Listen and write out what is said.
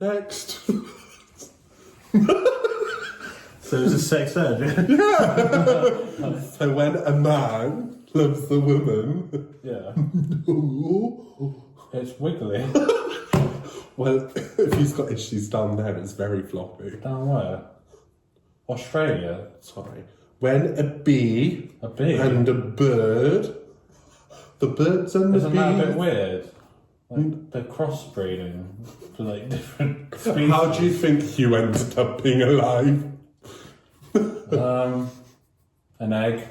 Next. So it's a sex surgeon. So when a man loves a woman, Yeah. It's wiggly. well, if he's got issues down there, it's very floppy. Down where? Australia. Sorry. When a bee A bee. and a bird, the birds and the Isn't bees. that a bit weird? Like, they're crossbreeding for like different species. How do you think you ended up being alive? An egg.